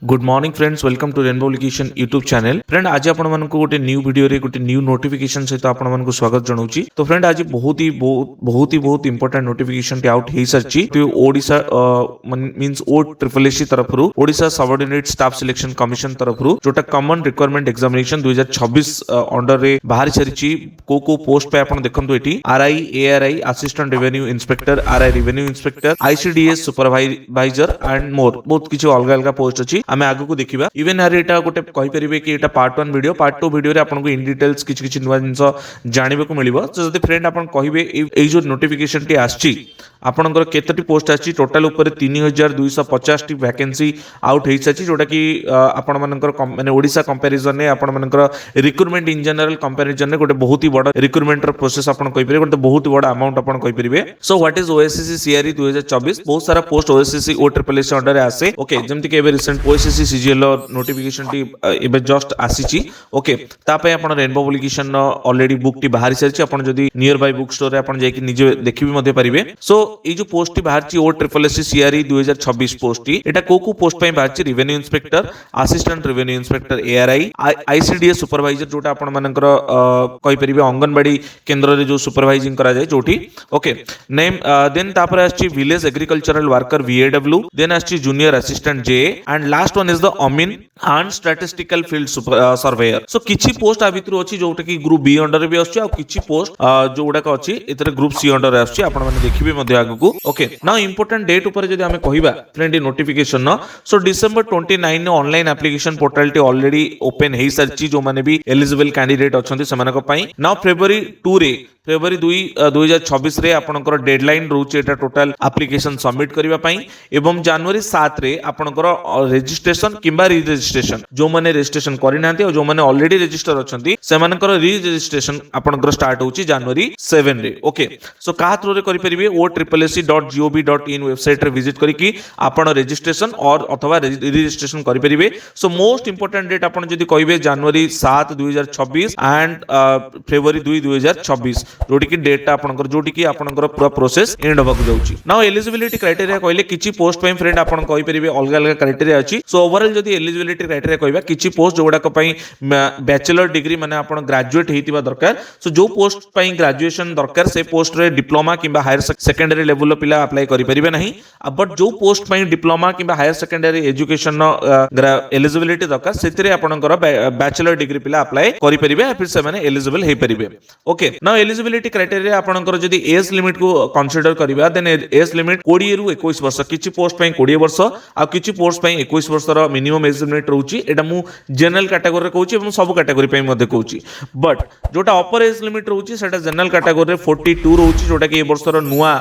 Good morning friends, welcome to Rainbow Education YouTube channel. Friend आज आपण मानक गोटे न्यू वीडियो रे गोटे न्यू नोटिफिकेशन सहित आपण मानक स्वागत जनाऊँ। तो फ्रेंड आज बहुत इंपोर्टेंट नोटिफिकेशन टी आउट हो सारी तो ओडिशा मींस ओ ट्रिपल एससी तरफ Odisha subordinate staff selection commission तरफ जोटा कॉमन रिक्वायरमेंट एग्जामिनेशन 2026 अंडर रे बाहर सारी को पोस्ट पे आपण देखंतु eighty RI ARY assistant revenue inspector RI revenue inspector ICDS supervisor and more बहुत किसी अलग अलग पोस्ट अच्छी आमे आगु को देखिबा। इवन हर एटा गोटे कहि परिबे कि एटा पार्ट 1 वीडियो, पार्ट 2 वीडियो रे आपन को इन डिटेल्स किछि नुवा जिंस जानिबे को मिलिबो। तो जदि फ्रेंड आपन कहिबे ए जो नोटिफिकेशन टी आछि आपनकर केतटी पोस्ट आछि टोटल ऊपर 3250 टी वैकेंसी आउट हेइ साछि जोटा कि आपन मानकर माने ओडिशा कंपैरिजन ने आपन मानकर रिक्रूटमेंट इन जनरल कंपैरिजन ने गोटे बहुत ही बड़ रिक्रूटमेंट प्रोसेस आपन कहि परिबे, गोटे बहुत बड़ अमाउंट आपन कहि परिबे। So what is OSSC CRE 2024 बहुत सारा post OSSC O triple S under आसे। ओके जेमति के एबे रिसेंट ओएसएससी सीजीएल नोटिफिकेशन टी एबे जस्ट आसीची। ओके ता पे आपन रेनबो एजुकेशन ऑलरेडी बुक टी बाहर सारिची, आपन जदी नियर बाय बुक स्टोर रे आपन जाई कि निजे देखि भी मध्ये परिबे। सो ए जो पोस्ट टी बाहरची O triple S CRE 2026 post टी एटा को पोस्ट पे बाहरची revenue inspector assistant revenue inspector ARI ICDS supervisor जोटा आपन मानकर कहि परिबे अंगनवाड़ी केंद्र रे जो सुपरवाइजिंग करा जाय जोटी। ओके नेम देन तापर आछि village agricultural worker VAW, then आछि जूनियर असिस्टेंट जे and last one is the अमीन and statistical field surveyor. So किछि पोस्ट आ भितरु अछि जोटा कि ग्रुप बी अंडर भी आछि आ किछि पोस्ट जो गुडा अछि एतरे ग्रुप सी अंडर आछि आपन माने देखिबे मध्ये आगु। ओके नाउ इंपोर्टेंट डेट ऊपर जदि हमें कहिबा फ्रेंड नोटिफिकेशन न सो डिसेंबर 29 ने online application portal T already open हेइ सारची जो माने भी एलिजिबल कैंडिडेट अछंती सेमानक पई। नाउ फेब्रुअरी 2 रे फेब्रुअरी 2 2026 रे आपनकर डेडलाइन रहउची एटा टोटल एप्लीकेशन सबमिट करिवा पई एवं जनवरी 7 रे आपनकर रजिस्ट्रेशन किबा री रजिस्ट्रेशन जो माने रजिस्ट्रेशन करि नांती और जो माने ऑलरेडी रजिस्टर अछंती सेमानकर री रजिस्ट्रेशन आपनकर स्टार्ट होउची जनवरी 7 रे। ओके सो का थ्रू रे करि परिबे o.triplec.gov.in वेबसाइट रे विजिट करि कि आपण रजिस्ट्रेशन और अथवा रजिस्ट्रेशन करि परिबे। सो मोस्ट इंपोर्टेंट डेट आपण जदि कहिबे जनवरी 7 2026 एंड फेब्रुअरी 2 2026 जोटी की डेट आपनकर जोटी की आपनकर पूरा प्रोसेस एंड होबाक जाउची। नाउ एलिजिबिलिटी क्राइटेरिया कहले किछि पोस्ट पे फ्रेंड आपण कहि परिबे अलग अलग क्राइटेरिया अछि। सो ओवरऑल जदि एलिजिबिलिटी क्राइटेरिया कहबा किछि पोस्ट जोडा को पई बैचलर डिग्री माने आपण ग्रेजुएट हेतिबा दरकार। सो जो पोस्ट पई ग्रेजुएशन दरकार से पोस्ट रे डिप्लोमा किबा हायर सेकेंडरी लेवल लो पिला अप्लाई करि परिबे नाही। बट जो पोस्ट पई डिप्लोमा किबा हायर सेकेंडरी एजुकेशन एलिजिबिलिटी दरकार सेतिरे आपनकर बैचलर डिग्री पिला अप्लाई करि परिबे फिर से माने एलिजिबल हे परिबे। ओके नाउ एलिजिबिलिटी क्राइटेरिया आपनकर जदि एज लिमिट को कंसीडर करिबा देन एज लिमिट 20 रु 21 वर्ष, किछि पोस्ट पई 20 वर्ष आ किछि पोस्ट पई 21 वर्ष रो मिनिमम एज लिमिट रहउची। एटा मु जनरल कैटेगरी रे कहउची एवं सब कैटेगरी पई मध्ये कहउची। बट जोटा अपर एज लिमिट रहउची सेटा जनरल कैटेगरी रे 42 रहउची जोटा कि ए वर्ष रो नुवा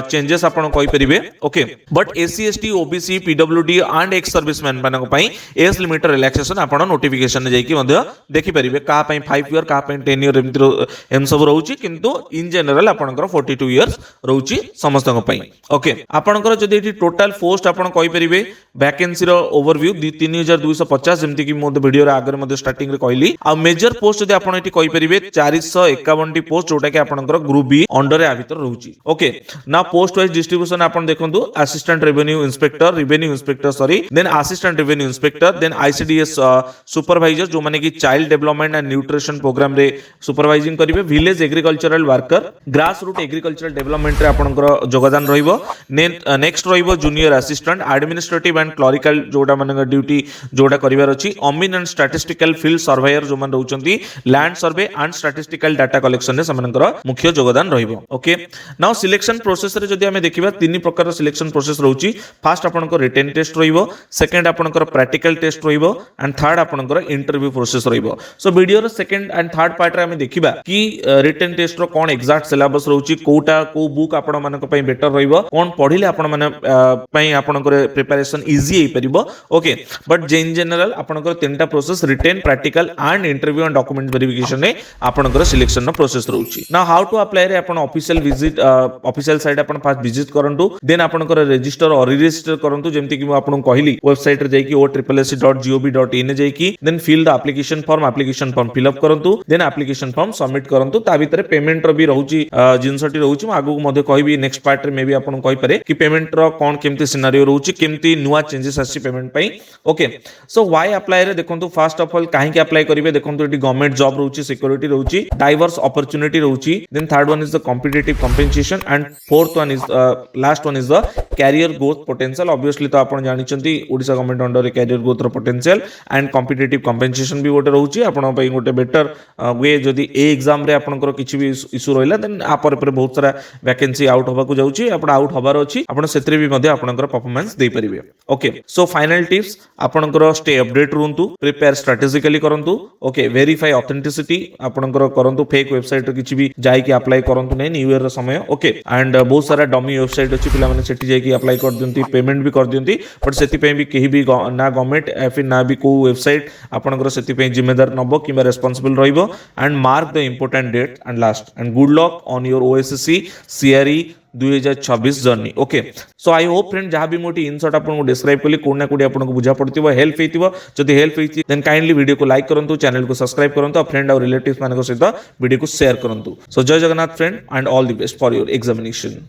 चेंजेस आपण कहि परिबे। Okay but SC ST OBC PWD and ex serviceman मानक पई एज लिमिट रिलैक्सेशन आपण नोटिफिकेशन ने जाईकी मध्ये देखि परिबे का पई 5 ईयर का पई 10 ईयर एम सब रहउची किंतु इन जनरल आपनकर 42 इयर्स रहउची समस्तक पई। ओके आपनकर जदि एठी टोटल पोस्ट आपण कहि परिबे वैकेंसी रो ओवरव्यू 3250 जेमति कि मो वीडियो रे आगर मध्ये स्टार्टिंग रे कहली आ मेजर पोस्ट जदि आपण एठी कहि परिबे 451 टी पोस्ट जोटा कि आपनकर ग्रुप बी अंडर रे आ भीतर रहउची। ओके ना पोस्ट वाइज डिस्ट्रीब्यूशन आपण देखंतु assistant revenue inspector sorry then assistant revenue inspector then ICDS supervisor जो माने कि child development and nutrition programme रे सुपरवाइजिंग करिवे, village agricultural worker grass root agricultural development रे आपनकर योगदान रहिबो। नेक्स्ट रहिबो junior assistant administrative and clerical जोडा मानकर ड्यूटी जोडा करिवार अछि। अमीन एंड स्टैटिस्टिकल फील्ड सर्वेयर जो मान रहउचंती land survey and statistical data collection रे समनकर मुख्य योगदान रहिबो। ओके नाउ सिलेक्शन प्रोसेस रे जदि हमें देखिबा तीन प्रकार सिलेक्शन प्रोसेस रहउची। फर्स्ट आपनकर रिटन टेस्ट रहिबो, सेकंड आपनकर प्रैक्टिकल टेस्ट रहिबो एंड थर्ड आपनकर इंटरव्यू प्रोसेस रहिबो। सो वीडियो रो सेकंड एंड थर्ड पार्ट रे हमें देखिबा कि रिटन टेस्ट रो कोन एक्जाक्ट सिलेबस रहउची, कोटा को बुक आपण मानक पई बेटर रहिबो, कोन पढिले आपण माने पई आपनकर प्रिपरेशन इजी हेइ परिबो। ओके बट इन जनरल आपनकर तीनटा process written practical and interview and document verification ने आपनकर सिलेक्शन नो प्रोसेस रहउची। नाउ हाउ टू अप्लाई रे आपण ऑफिशियल विजिट ऑफिशियल साइट आपण फास्ट विजिट करंतु देन आपनकर रजिस्टर और रजिस्टर करंतु जेमति कि आपण कहली वेबसाइट रे जाई कि o.triplec.gov.in जाई कि then fill the application form fill up करंतु देन एप्लीकेशन फॉर्म सबमिट करंतु ता भितर पेमेंट रो भी रहउची जिंसटी रहउची म आगु मध्ये कहबी नेक्स्ट पार्ट रे मे भी आपन कहि पारे कि पेमेंट रो कोन केमती सिनेरियो रहउची केमती नुवा चेंजेस आसी पेमेंट पई ओके सो व्हाई अप्लाई रे देखंतु फर्स्ट ऑफ ऑल काहे कि अप्लाई करिवे देखंतु एटी गवर्नमेंट जॉब रहउची सिक्योरिटी रहउची डाइवर्स अपॉर्चुनिटी रहउची then third one is the competitive compensation and fourth one is last one is the career growth potential obviously तो आपण जानिचंती ओडिसा गवर्नमेंट अंडर रे कैरियर ग्रोथ रो पोटेंशियल एंड कॉम्पिटिटिव कंपेंसेशन भी गोटे रहउची आपण पई गोटे बेटर वे जदी ए एग्जाम रे आपनकर किछि भी इशू रहला देन आ पर बहुत सारा वैकेंसी आउट होबा को जाउची आपण आउट होबार अछि आपण सेतरे भी मध्ये आपनकर परफॉर्मेंस दे परिबे ओके सो फाइनल टिप्स आपनकर स्टे अपडेट रहंतु प्रिपेयर स्ट्रेटेजिकली करंतु ओके वेरीफाई ऑथेंटिसिटी आपनकर करंतु फेक वेबसाइट रे किछि भी जाई कि अप्लाई करंतु नै न्यू ईयर रो समय ओके एंड बहुत सारा डमी वेबसाइट अछि पिला माने सेठी जाई कि अप्लाई कर दियंती पेमेंट भी कर दियंती बट सेति पे भी केही भी ना गवर्नमेंट या फिर ना भी को वेबसाइट आपनकर सेति पे जिम्मेदार नबो किबा रेस्पोंसिबल रहइबो and mark the important date and last and good luck on your OSSC CRE 2026 journey okay so I hope friend जहां भी मोटी इनसर्ट आपन डिस्क्राइब कली कोना कोडी आपन को बुझा पड़तिबो हेल्प हेतिबो जदी हेल्प हेति देन काइंडली वीडियो को लाइक करंतु चैनल को सब्सक्राइब करंतु फ्रेंड और रिलेटिव्स मानको सहित वीडियो को शेयर करंतु सो जय Jagannath friend and all the best for your examination.